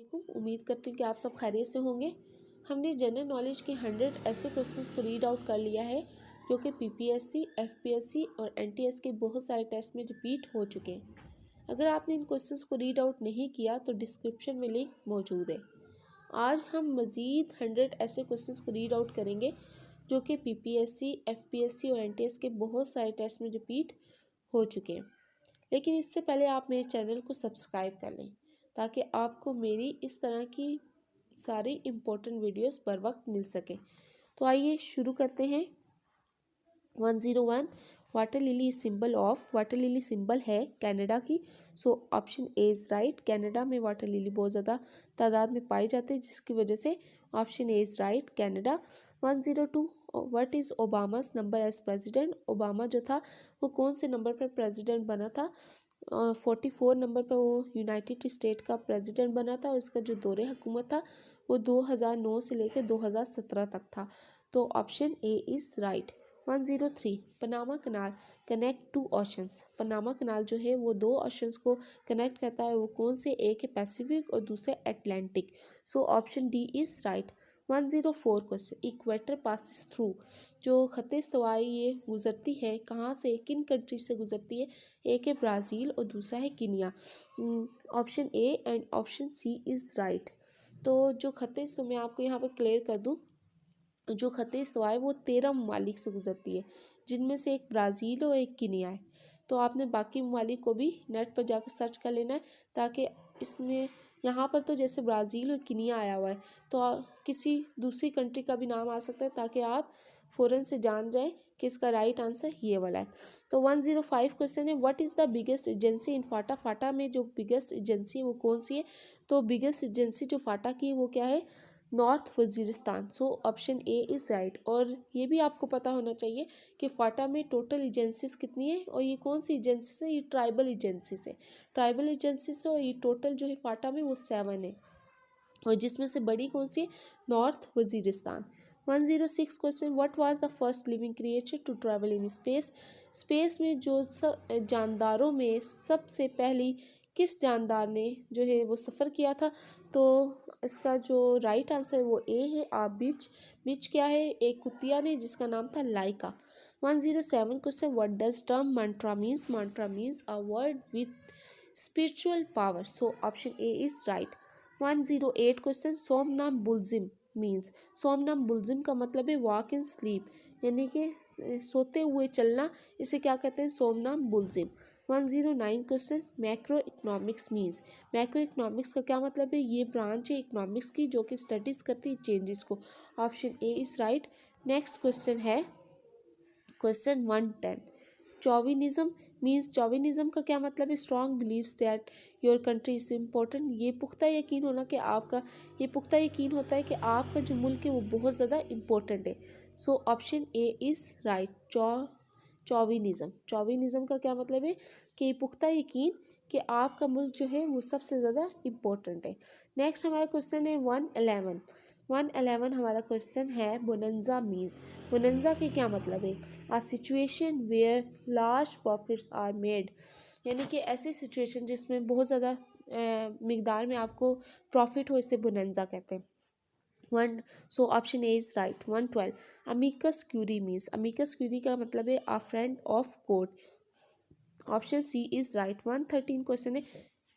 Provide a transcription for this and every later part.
वालेकुम। उम्मीद करती हूँ कि आप सब खैरियत से होंगे। हमने जनरल नॉलेज के 100 ऐसे क्वेश्चंस को रीड आउट कर लिया है जो कि पीपीएससी, एफपीएससी और एनटीएस के बहुत सारे टेस्ट में रिपीट हो चुके हैं। अगर आपने इन क्वेश्चंस को रीड आउट नहीं किया तो डिस्क्रिप्शन में लिंक मौजूद है। आज हम मज़ीद 100 ऐसे क्वेश्चंस को रीड आउट करेंगे जो कि पीपीएससी, एफपीएससी और एनटीएस के बहुत सारे टेस्ट में रिपीट हो चुके हैं। लेकिन इससे पहले आप मेरे चैनल को सब्सक्राइब कर लें ताकि आपको मेरी इस तरह की सारी इम्पोर्टेंट वीडियोस बर वक्त मिल सके। तो आइए शुरू करते हैं। 101 water lily symbol of, water lily symbol है कनाडा की। So option A is right. Canada में वाटर लिली बहुत ज़्यादा तादाद में पाई जाती है जिसकी वजह से option A is right, Canada. 102 what is Obama's number as president. Obama जो था वो कौन से नंबर पर प्रेसिडेंट बना था? 44 नंबर पर वो यूनाइटेड स्टेट का प्रेसिडेंट बना था और इसका जो दौरे हुकूमत था वो 2009 से लेकर 2017 तक था। तो option A is right. 103 Panama Canal connect two oceans. Panama Canal जो है वो दो ओशंस को कनेक्ट करता है। वो कौन से? एक है पैसिफिक और दूसरे Atlantic. So option D is right. 104 question equator passes through. जो ख़त इस्तवाई ये गुज़रती है कहाँ से, किन कंट्री से गुज़रती है? एक है ब्राज़ील और दूसरा है Kenya. Option A and option C is right. तो जो ख़त मैं आपको यहाँ पर क्लियर कर दूँ, जो ख़त इस्तवा है वो 13 ममालिक से गुज़रती है जिनमें से एक ब्राज़ील और एक कीनिया है। तो आपने बाकी ममालिक को भी नेट पर जाकर सर्च कर लेना है ताकि इसमें यहाँ पर तो जैसे ब्राज़ील और कीनिया आया हुआ है तो किसी दूसरी कंट्री का भी नाम आ सकता है ताकि आप फ़ौरन से जान जाएं कि इसका राइट आंसर ये वाला है। तो 105 क्वेश्चन है what is the biggest agency in FATA. FATA में जो बिगेस्ट एजेंसी है वो कौन सी है? तो बिगेस्ट एजेंसी जो फाटा की है वो क्या है? North Waziristan. So option A is right. और ये भी आपको पता होना चाहिए कि फाटा में टोटल एजेंसीज कितनी है और ये कौन सी एजेंसी है? ये ट्राइबल एजेंसी से, ट्राइबल एजेंसी से। और ये टोटल जो है फाटा में वो 7 है और जिसमें से बड़ी कौन सी है? North Waziristan. 106 question what was the first living creature to travel in space. Space में जो जानदारों में सबसे पहली किस जानदार ने जो है वो सफ़र किया था? तो इसका जो राइट आंसर है वो ए है, आप बिच। बिच क्या है? एक कुतिया ने जिसका नाम था Laika. 107 question what does term mantra means. Mantra means a word with spiritual power. So option A is right. 108 question somnambulism means. Somnambulism का मतलब है वॉक इन स्लीप, यानी कि सोते हुए चलना, इसे क्या कहते हैं? सोमनाम बुल्जिम। 109 question macro economics means. Macro economics का क्या मतलब है? ये ब्रांच है इकोनॉमिक्स की जो कि स्टडीज़ करती है चेंजेस को। Option A is right. Next question है क्वेश्चन 110 चौविनिज्म मीन्स। चौविनिज्म का क्या मतलब है? Strong believes that your country is important. ये पुख्ता यकीन होना कि आपका, ये पुख्ता यकीन होता है कि आपका जो मुल्क है वो बहुत ज़्यादा इम्पोर्टेंट है। So option A is right. Chauvinism, chauvinism का क्या मतलब है? कि पुख्ता यकीन कि आपका मुल्क जो है वो सबसे ज़्यादा इम्पोर्टेंट है। नेक्स्ट हमारा क्वेश्चन है 111 हमारा क्वेश्चन है बोनंजा मीन्स। बोनंजा के क्या मतलब है? A situation where large profits are made, यानी कि ऐसी सिचुएशन जिसमें बहुत ज़्यादा मिकदार में आपको प्रॉफिट हो, इसे बोनंजा कहते हैं। So option A is right. 112 amicus curiae means. Amicus curiae का मतलब है a friend of court. Option C is right. 113 question है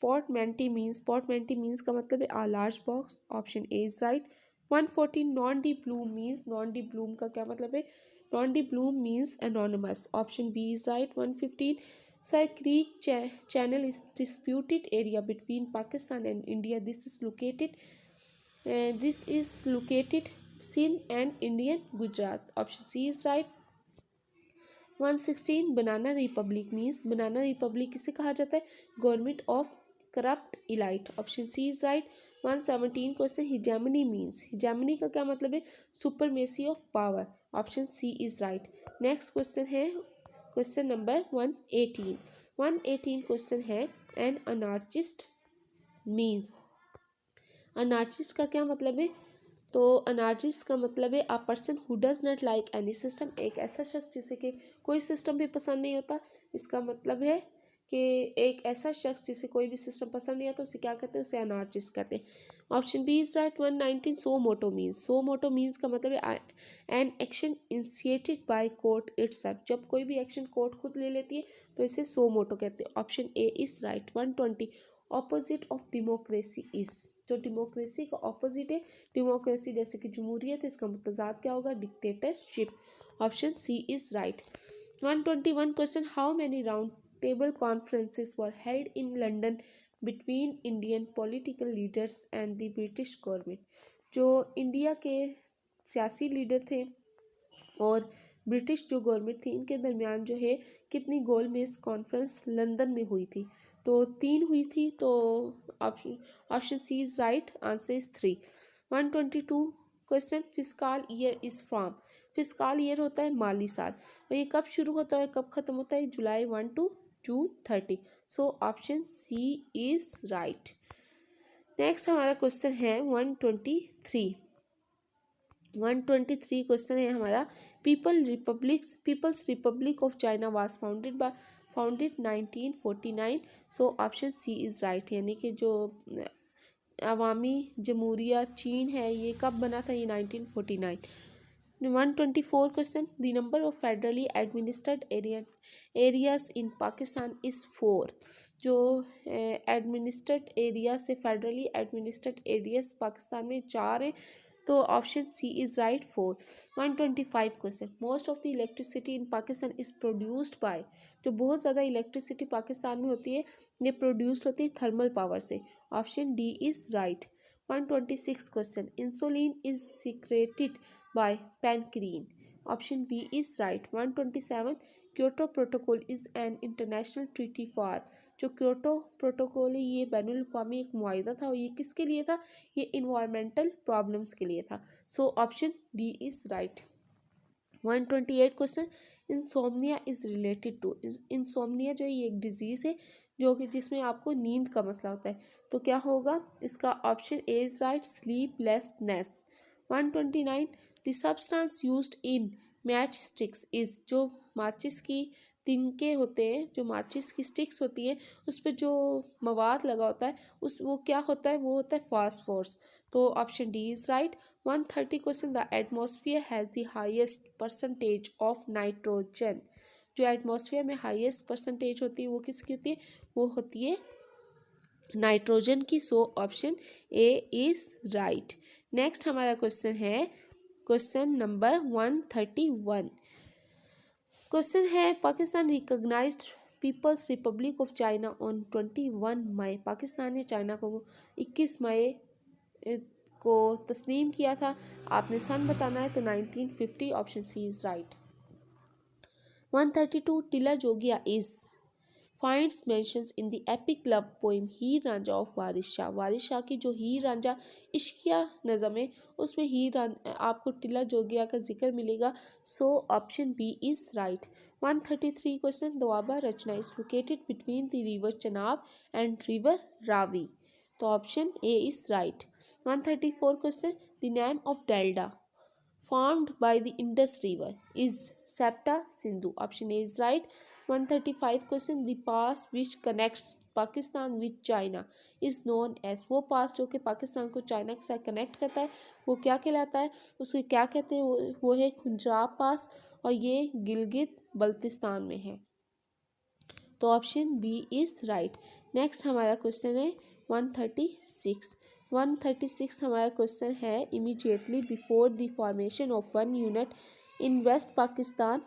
पोर्टमेंटी मीन्स। पोर्टमेंटी मीन्स का मतलब है a large box. Option A is right. 114 nom de plume means. Nom de plume का क्या मतलब है? Nom de plume means anonymous. Option B is right. 115 Sir Creek channel is disputed area between Pakistan and India. This is located Sindh and Indian Gujarat. Option C is right. 116 banana republic means. Banana republic किसे कहा जाता है? Government of corrupt elite. Option C is right. 117 question hegemony means. Hegemony का क्या मतलब है? Supremacy of power. Option C is right. Next question है question number 118 question है एन अनार्चिस्ट मीन्स। अनार्चिस्ट का क्या मतलब है? तो अनार्चिस्ट का मतलब है a person who does not like any system. एक ऐसा शख्स जिसे कि कोई सिस्टम भी पसंद नहीं होता। इसका मतलब है कि एक ऐसा शख्स जिसे कोई भी सिस्टम पसंद नहीं आता उसे क्या कहते हैं, उसे अनार्चिस्ट कहते हैं। Option B is right. 119 suo motu means का मतलब है an action initiated by court itself. जब कोई भी एक्शन कोर्ट खुद ले लेती है तो इसे सो मोटो कहते हैं। Option A is right. 120 opposite of democracy is. जो डेमोक्रेसी का ऑपोजिट है, डेमोक्रेसी जैसे कि जमहूरियत है, इसका मुतजाद क्या होगा, dictatorship. Option C is right. 121 question how many round table conferences were held in London between Indian political leaders and the British government. जो इंडिया के सियासी लीडर थे और ब्रिटिश जो गवर्नमेंट थी, इनके दरमियान जो है कितनी गोलमेज कॉन्फ्रेंस लंदन में हुई थी, तो 3 हुई थी। तो option C is right, answer is 3। 122 question fiscal year is from. Fiscal year होता है माली साल, और ये कब शुरू होता है कब खत्म होता है, July 1 to June 30। So option C is right. Next हमारा क्वेश्चन है 123। 123 क्वेश्चन है हमारा people's republic of China was founded 1949। So option C is right, यानी कि जो अवामी जमहूरिया चीन है ये कब बना था, ये 1949। 124 question the number of federally administered areas in Pakistan is 4। जो एडमिनिस्ट्रेड एरिया से फेडरली एडमिनिस्ट्रेड एरियाज पाकिस्तान में 4 हैं, तो option C is right 4। 125 question most of the electricity in Pakistan is produced by. जो बहुत ज़्यादा इलेक्ट्रिसिटी पाकिस्तान में होती है ये प्रोड्यूस्ड होती है थर्मल पावर से। Option D is right. 126 question insulin is secreted by pancreas. Option B is right. 127 Kyoto protocol is an international treaty for. जो क्योटो प्रोटोकॉल है ये बैनुल अक़वामी एक मुआहिदा था, और ये किसके लिए था, ये इन्वायरमेंटल प्रॉब्लम्स के लिए था। So option D is right. 128 question insomnia is related to. Insomnia जो है ये एक डिजीज़ है जो कि जिसमें आपको नींद का मसला होता है, तो क्या होगा इसका, option A is right sleeplessness. 129 the substance used in match sticks is. जो माचिस की तिनके होते हैं, जो माचिस की स्टिक्स होती हैं उस पर जो मवाद लगा होता है उस वो क्या होता है, वो होता है फास्फोरस। तो option D is right. 130 question the atmosphere has the highest percentage of nitrogen. जो एटमॉस्फेयर में हाईएस्ट परसेंटेज होती है वो किसकी होती है, वो होती है नाइट्रोजन की। So option A is right. Next हमारा क्वेश्चन है क्वेश्चन नंबर 131। क्वेश्चन है Pakistan recognized people's republic of China on 21 May. Pakistan ने चाइना को 21 मई को तस्लीम किया था। आपने सन बताना है, तो 1950। Option C is right. 132 Tilla Jogian is finds mentions in the epic love poem Heer Ranjha of Waris Shah. Waris Shah की जो हीर रांझा इश्किया नज़म है उसमें आपको टिला जोगिया का जिक्र मिलेगा। So option B is right. 133 question Doaba Rechna is located between the river Chenab and river Ravi. तो option A is right. 134 question the name of delta formed by the Indus River is Septa Sindhu. Option A is right. 135 question the pass which connects Pakistan with China is known as. वो pass जो कि पाकिस्तान को China के साथ connect करता है वो क्या कहलाता है, उसको क्या कहते हैं, वो है खुंजाब पास, और ये गिलगित बल्तिस्तान में है। तो option B is right. Next हमारा क्वेश्चन है 136। 136 हमारा क्वेश्चन है immediately before the formation of one unit in west Pakistan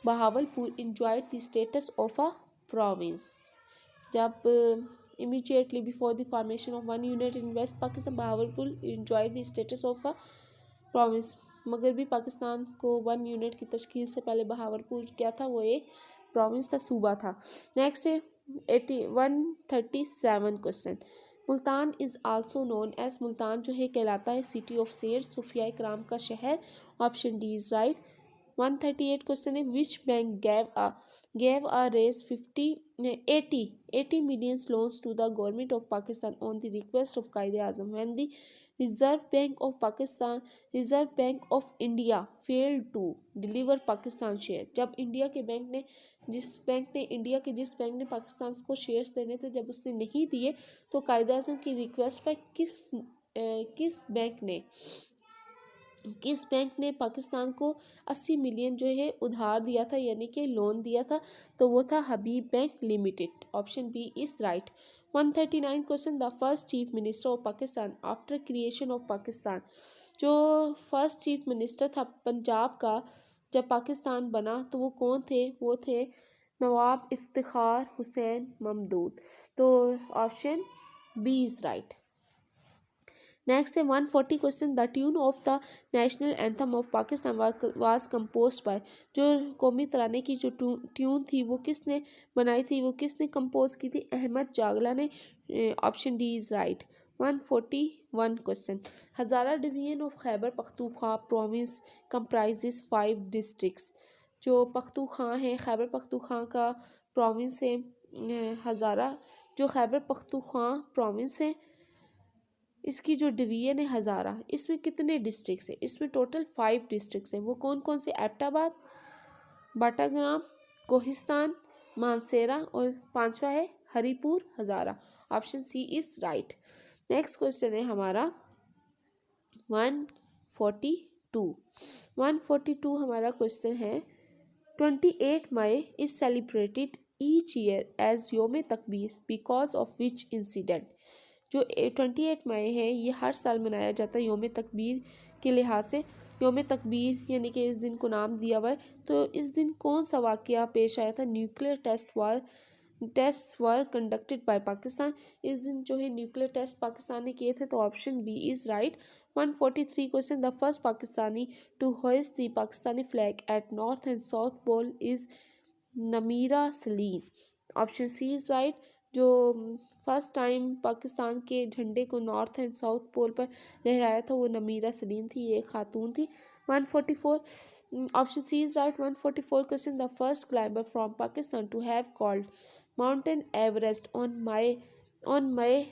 Bahawalpur enjoyed the status of a province. जब immediately before the formation of one unit in west Pakistan Bahawalpur enjoyed the status of a province. मगरबी पाकिस्तान को one unit की तश्कील से पहले बहावलपुर क्या था, वो एक प्रोविंस था, सूबा था। नेक्स्ट है 137 question Multan is also known as. Multan जो है कहलाता है सिटी ऑफ सेर, सूफिया कराम का शहर। Option D is right. 138 question है which bank gave a raise 80 million loans to the government of Pakistan on the request of Qaid Azam when the Reserve Bank of Pakistan Reserve Bank of India failed to deliver Pakistan share। जब India के bank ने जिस bank ने पाकिस्तान को shares देने थे जब उसने नहीं दिए तो कायदे आज़म की रिक्वेस्ट पर किस बैंक ने पाकिस्तान को 80 मिलियन जो है उधार दिया था यानी कि लोन दिया था, तो वो था Habib bank limited. Option B is right. 139 question the first chief minister of Pakistan after creation of Pakistan. जो फर्स्ट चीफ मिनिस्टर था पंजाब का जब पाकिस्तान बना तो वो कौन थे? वो थे नवाब इफ्तिखार हुसैन महमूद। तो option B is right. Next है 140 question the tune of the national anthem of Pakistan was composed by. जो कौमी तराने की जो ट्यून थी वो किसने बनाई थी, वो किसने कंपोज की थी? अहमद जागला ने। Option D is right. 141 question Hazara division of Khyber Pakhtunkhwa province comprises 5 districts. जो पख्तूनख्वा है खैबर पख्तूनख्वा का प्रोविंस है हज़ारा। जो खैबर पख्तूनख्वा प्रोविंस है इसकी जो डिवीजन है हज़ारा, इसमें कितने डिस्ट्रिक्ट्स हैं? इसमें टोटल 5 डिस्ट्रिक्ट्स हैं। वो कौन कौन से? एबटाबाद, बाटाग्राम, कोहिस्तान, मानसेरा और 5वां है Haripur Hazara. Option C is right. Next question है हमारा 142 हमारा क्वेश्चन है 28 May is celebrated each year as Youm Takbeer because of which incident. जो 28 मई है ये हर साल मनाया जाता है योम तकबीर के लिहाज से। योम तकबीर यानी कि इस दिन को नाम दिया हुआ है। तो इस दिन कौन सा वाक़या पेश आया था? Nuclear test were conducted by Pakistan. इस दिन जो है न्यूक्लियर टेस्ट पाकिस्तान ने किए थे। तो option B is right. 143 question the first Pakistani to hoist the Pakistani flag at north and south pole is Namira Saleem. Option C is right. जो फर्स्ट टाइम पाकिस्तान के झंडे को नॉर्थ एंड साउथ पोल पर लहराया था वो नमीरा सलीम थी, ये एक खातून थी। 144 option C is right. 144 question the first climber from Pakistan to have called mountain Everest on May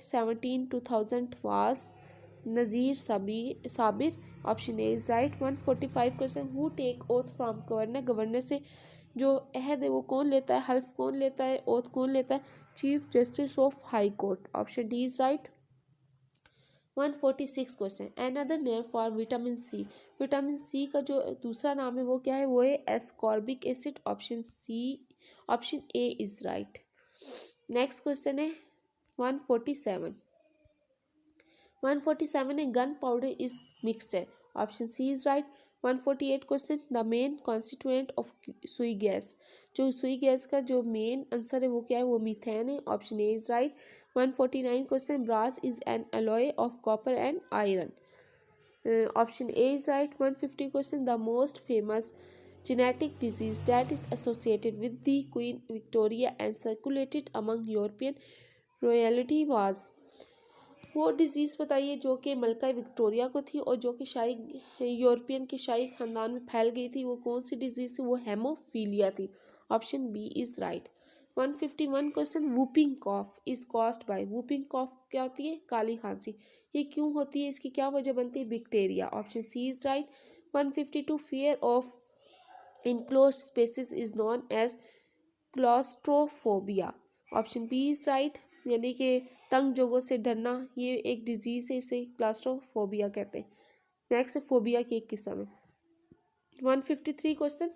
17 2000 was Nazir Sabir. Option A is right. 145 question who take oath from governor से जो अहद है वो कौन लेता है, हल्फ कौन लेता है, ओथ कौन लेता है? Chief justice of high court. Option D is right. 146 question another name for vitamin C. Vitamin C का जो दूसरा नाम है वो क्या है? वो है ascorbic acid. Option A is right. Next question है 147 है gun powder is mixture. Option C is right. 148 question the main constituent of Sui gas. जो सुई गैस का जो मेन आंसर है वो क्या है? वो मीथेन है। Option A is right. 149 question brass is an alloy of copper and iron. Option A is right. 150 question the most famous genetic disease that is associated with the Queen Victoria and circulated among European royalty was। वो disease बताइए जो कि मलका Victoria को थी और जो कि शाही यूरोपियन के शाही ख़ानदान में फैल गई थी। वो कौन सी डिज़ीज़ थी? वो हेमोफीलिया थी। Option B is right. 151 question whooping cough is caused by. Whooping cough क्या होती है? काली खांसी। ये क्यों होती है? इसकी क्या वजह बनती है? Bacteria. Option C is right. 152 fear of enclosed spaces is known as claustrophobia। Option B is right. यानी कि तंग जगहों से डरना ये एक डिजीज है, इसे क्लास्ट्रोफोबिया कहते हैं। नेक्स्ट फोबिया की एक किस्म है। 153 question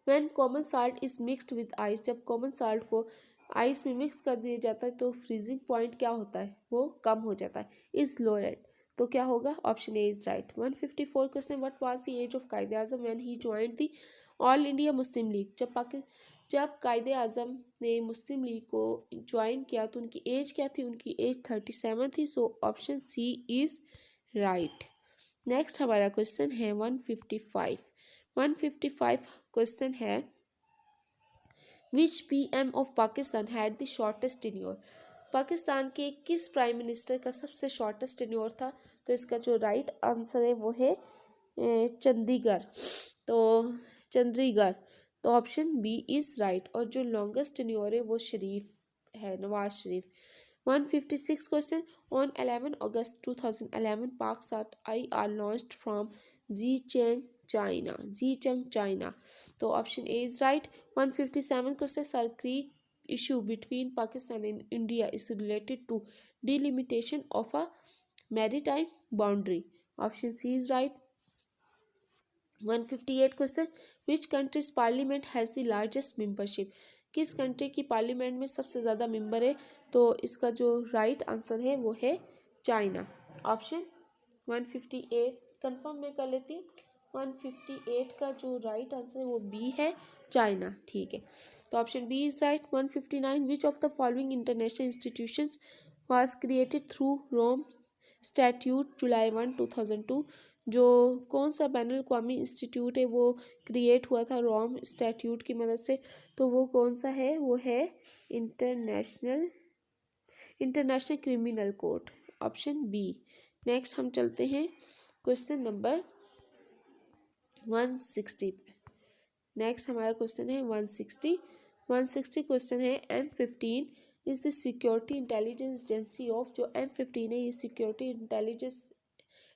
when common salt is mixed with ice. जब कॉमन साल्ट को आइस में मिक्स कर दिया जाता है तो फ्रीजिंग पॉइंट क्या होता है? वो कम हो जाता है, इज लोअर्ड। तो क्या होगा? Option A is right. 154 question what was the age of Quaid Azam when he joined the all India Muslim league. जब कायदे आजम ने मुस्लिम लीग को ज्वाइन किया तो उनकी एज क्या थी? उनकी एज 37 थी। So option C is right. Next हमारा क्वेश्चन है 155 क्वेश्चन है which PM of Pakistan had the shortest tenure. Pakistan के किस प्राइम मिनिस्टर का सबसे शॉर्टेस्ट टेन्योर था? तो इसका जो राइट आंसर है वो है चंडीगढ़, तो चंडीगढ़, तो ऑप्शन बी इज राइट। और जो लॉन्गेस्ट टेन्योर है वो शरीफ है, Nawaz Sharif. 156 question, on 11 August 2011 Paksat IR launched from Xichang China, Xichang China, तो option A is right. 157 question, Sir Creek issue between Pakistan and India is related to delimitation of a maritime boundary. Option C is right. 158 question, which countries parliament has the largest membership, किस country की parliament में सबसे ज़्यादा member है, तो इसका जो right answer है वो है चाइना। ऑप्शन 158 कंफर्म मैं कर लेती हूँ, 158 का जो राइट आंसर है वो बी है, चाइना, ठीक है, तो option B is right. 159, which of the following international institutions was created through Rome statute July 1 2002, जो कौन सा बैनुल अक़वामी इंस्टीट्यूट है वो क्रिएट हुआ था रोम स्टैट्यूट की मदद से, तो वो कौन सा है, वो है international international criminal court, option B. Next हम चलते हैं क्वेश्चन नंबर 160 पे। नेक्स्ट हमारा क्वेश्चन है 160 क्वेश्चन है, M15 is the security intelligence agency of, जो M15 है ये सिक्योरिटी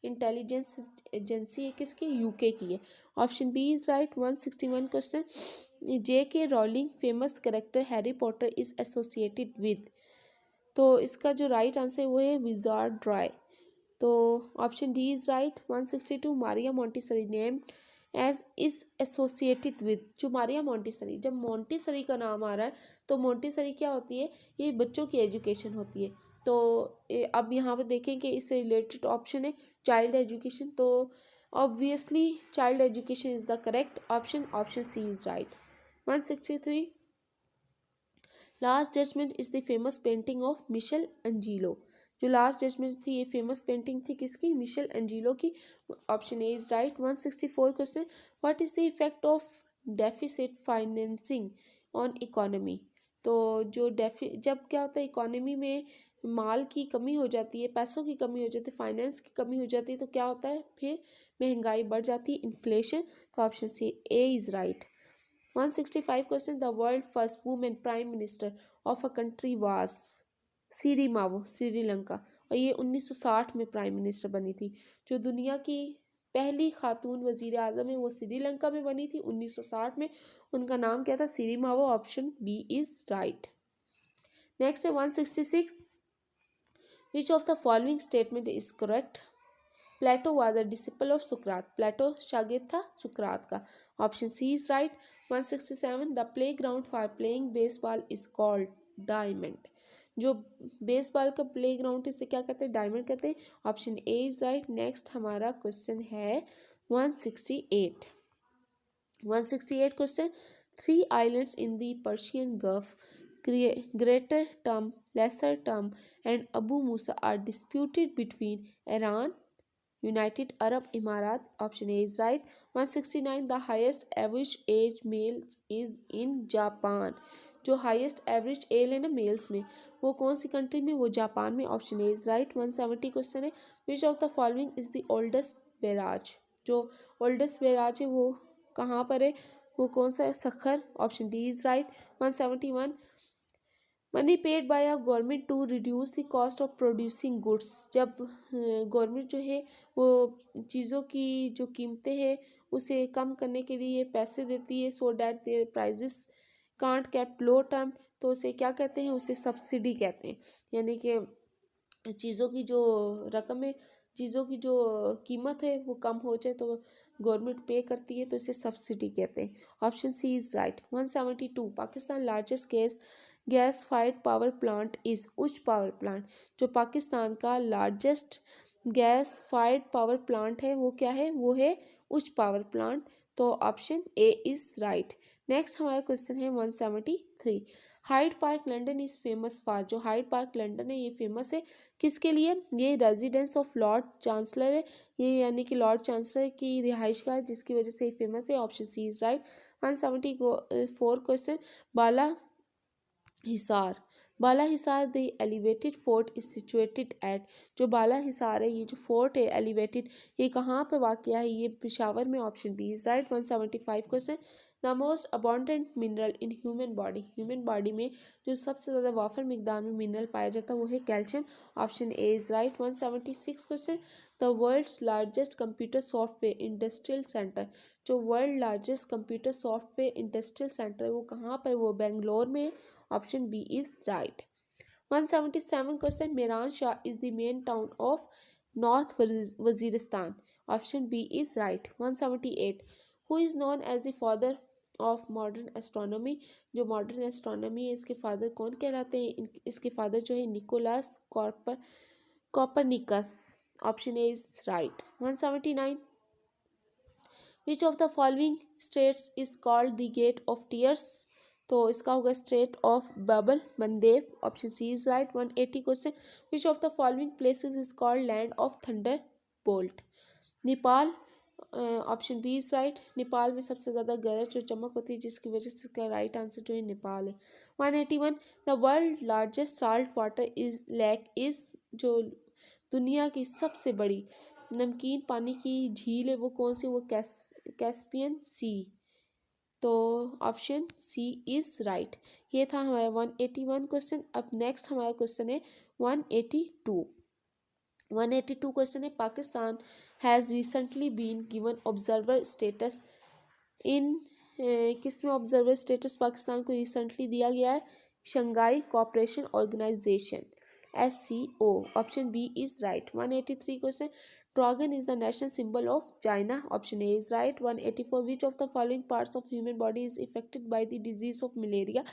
इंटेलिजेंस एजेंसी है किसकी, यूके की है, option B is right. 161 question, J.K. Rowling famous character Harry Potter is associated with, तो इसका जो राइट आंसर है वो है विजार्ड रॉय, तो option D is right. 162, Maria Montessori name age is associated with, जो मारिया मॉन्टेसरी, जब Montessori का नाम आ रहा है तो मॉन्टेसरी क्या होती है, ये बच्चों की एजुकेशन होती है, तो अब यहाँ पे देखें कि इससे रिलेटेड ऑप्शन है चाइल्ड एजुकेशन, तो obviously child education is the correct option, option C is right. 163, last judgement is the famous painting of Michelangelo, जो लास्ट जजमेंट थी ये फेमस पेंटिंग थी किसकी, मिशेल एंजिलो की, option A is right. 164 question, what is the effect of deficit financing on economy, तो जो जब क्या होता है इकोनॉमी में माल की कमी हो जाती है, पैसों की कमी हो जाती है, फाइनेंस की कमी हो जाती है, तो क्या होता है, फिर महंगाई बढ़ जाती है, इन्फ्लेशन, तो option C A is right. 165 question, the world first women prime minister of a country was Sirimavo, Sri Lanka, और ये 1960 में प्राइम मिनिस्टर बनी थी, जो दुनिया की पहली खातून वजीर आजम है वो श्रीलंका में बनी थी 1960 में, उनका नाम क्या था, Sirimavo, option B is right. Next है 166, which of the following statement is correct, Plato was a disciple of सुकरात, प्लेटो शागिर्द था सुकरात का, option C is right. 167, the playground for playing baseball is called diamond, जो baseball का playground इसे क्या कहते हैं, डायमंड कहते हैं, option A is right. Next हमारा क्वेश्चन है 168 question, 3 islands in the Persian gulf, greater term, lesser term and Abu Musa are disputed between Iran, United Arab Emirates, option A is right. 169, the highest average age males is in Japan, जो highest average age है ना mails में वो कौन सी country में, वो Japan में, option A is right. 170 question है, which of the following is the oldest barrage, जो ओल्डेस्ट बैराज है वो कहाँ पर है, वो कौन सा है, Sukkur, option D is right. 171, money paid by a government to reduce the cost of producing goods, जब गवर्नमेंट जो है वो चीज़ों की जो कीमतें हैं उसे कम करने के लिए पैसे देती है, so that their prices can't kept low term, तो उसे क्या कहते हैं, उसे सब्सिडी कहते हैं, यानी कि चीज़ों की जो रकम है, चीज़ों की जो कीमत है वो कम हो जाए तो गवर्नमेंट पे करती है, तो इसे सब्सिडी कहते हैं, option C is right. 172, Pakistan largest gas fired power plant is Uch power plant, जो पाकिस्तान का largest gas fired power plant है वो क्या है, वो है उच्च पावर प्लांट, तो option A is right. Next हमारा क्वेश्चन है 173, Hyde Park London is famous for, जो हाइड पार्क लंदन है ये फेमस है किसके लिए, ये रेजिडेंस ऑफ लॉर्ड चांसलर है, ये यानी कि लॉर्ड चांसलर की रिहाइश का है जिसकी वजह से ये फेमस है, option C is right. 174 question, Bala Hisar Bala Hisar the elevated fort is situated at, जो बाला हिसार है, ये जो फोर्ट है एलिवेटेड, ये कहाँ पे वाक़ है? ये पेशावर में। Option B is right. 175 question, the most abundant mineral in human body में जो सबसे ज़्यादा वाफर मिकदार में मिनरल पाया जाता है वो है calcium. Option A is right. 176 question, the world's largest computer software industrial centre, जो world largest computer software industrial centre है वो कहाँ पर? वो बेंगलोर में। Option B is right. 177 question, Miran Shah is the main town of north Waziristan. Option B is right. 178, who is known as the father of modern astronomy, जो modern astronomy है इसके father कौन कहलाते हैं? इसके फादर जो है Nicolaus Copernicus. Option A is right. 179, which of the following states is called the gate of tears, तो इसका होगा state of Bab el Mandeb. Option C is right. 180 question, which of the following places is called land of thunderbolt, Nepal. Option B is right. Nepal में सबसे ज़्यादा गरज और चमक होती है जिसकी वजह से इसका राइट आंसर जो है नेपाल है। 181, the world largest salt water is lake is, जो दुनिया की सबसे बड़ी नमकीन पानी की झील है वो कौन सी? वो कैस्पियन सी। तो ऑप्शन सी इज राइट। ये था हमारा 181 क्वेश्चन। अब नेक्स्ट हमारा क्वेश्चन है 182। 182 क्वेश्चन है, Pakistan has recently been given observer status in, किसमें ऑब्जर्वर स्टेटस पाकिस्तान को रिसेंटली दिया गया है? Shanghai cooperation organization, SCO। Option B is right. 183 question, dragon is the national symbol of China. Option A is right. 184, which of the following parts of human body is affected by the disease of malaria,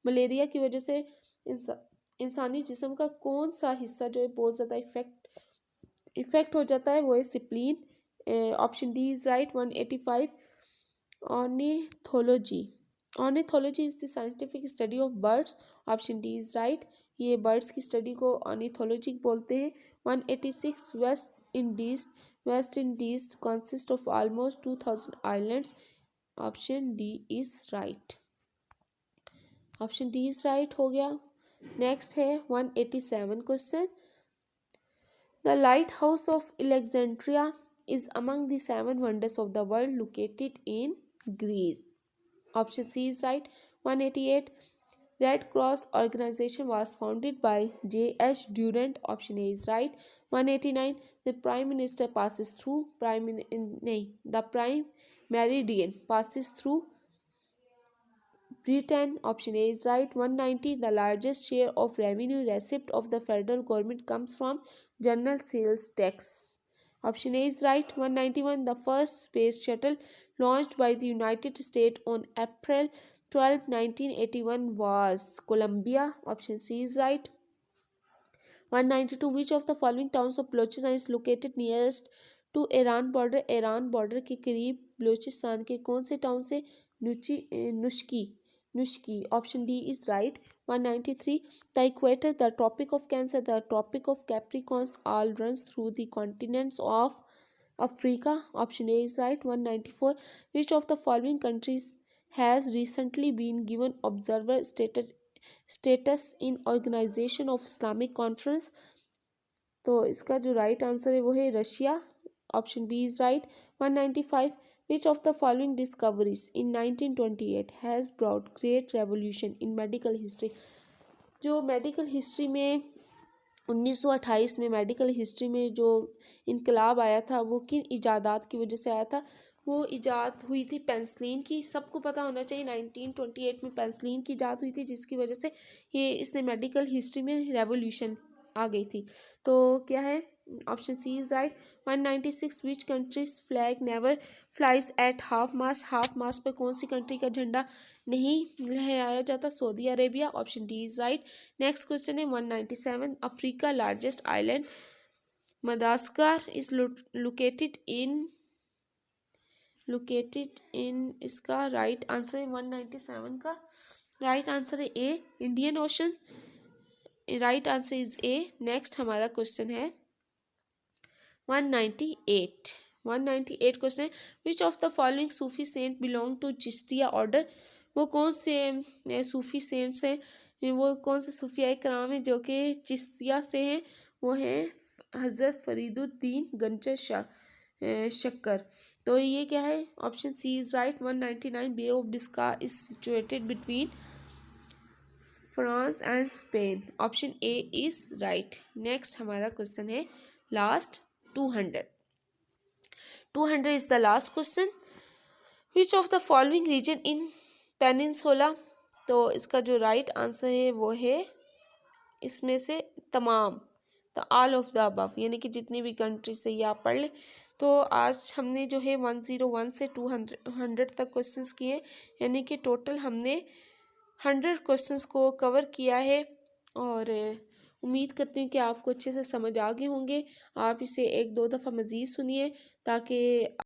malaria की वजह से इंसानी जिस्म का कौन सा हिस्सा जो है बहुत ज़्यादा इफेक्ट हो जाता है? वो है सिप्लीन। Option D is right. 185, ornithology, ornithology is the scientific study of birds. Option D is right. ये बर्ड्स की स्टडी को ऑर्निथोलॉजी बोलते हैं। 186, West Indies consist of almost 2000 islands. Option D is right. Option D is right हो गया। Next है 187 question, the lighthouse of Alexandria is among the seven wonders of the world located in Greece. Option C is right. 188, Red Cross organization was founded by J.H. Durant. Option A is right. 189, the Prime Minister passes through the Prime Meridian passes through Britain. Option A is right. 190, the largest share of revenue received of the federal government comes from general sales tax. Option A is right. 191, the first space shuttle launched by the United States on April 12, 1981 was Columbia. Option C is right. 192, which of the following towns of Balochistan is located nearest to Iran border? Iran border के करीब बलूचिस्तान के कौन से town से? Nushki. Option D is right. 193, the equator, the tropic of cancer, the tropic of capricorns all runs through the continents of Africa. Option A is right. 194, which of the following countries has recently been given observer status in organization of Islamic conference, तो इसका जो right answer है वो है Russia. Option B is right. 195, which of the following discoveries in 1928 has brought great revolution in medical history, जो medical history में 1928 में medical history में जो इनकलाब आया था वो किन इजादात की वजह से आया था? वो इजाद हुई थी पेंसिलिन की। सबको पता होना चाहिए 1928 में पेंसिलिन की इजाद हुई थी जिसकी वजह से ये इसने मेडिकल हिस्ट्री में रेवोल्यूशन आ गई थी। तो क्या है? Option C is right. 196, which countries flag never flies at half mast, half mast पर कौन सी कंट्री का झंडा नहीं लहराया जाता? Saudi Arabia. Option D is right. Next question है 197, Africa largest island Madagascar is located in, इसका राइट आंसर है 197 का राइट आंसर है A, Indian Ocean. Right answer is a. Next हमारा क्वेश्चन है 198 question, which of the following Sufi saint belong to Chishtiya order, वो कौन से सूफी सेंट्स हैं वो कौन से सूफिया कराम है जो कि चिश्तिया से हैं? वो हैं हज़रत फरीदुद्दीन गंजर शक्कर। तो ये क्या है? Option C is right. 199 Bay of Biscay is situated between France and Spain. Option A is right. Next हमारा क्वेश्चन है last 200। 200 is the last question. Which of the following region in peninsula? तो इसका जो right answer है वो है इसमें से तमाम, the all of the above, यानी कि जितनी भी कंट्री से ये आप पढ़ लें। तो आज हमने जो है 101 से 200 तक क्वेश्चंस किए, यानी कि टोटल हमने 100 क्वेश्चंस को कवर किया है। और उम्मीद करती हूँ कि आपको अच्छे से समझ आ गए होंगे। आप इसे एक दो दफ़ा मज़ीद सुनिए ताकि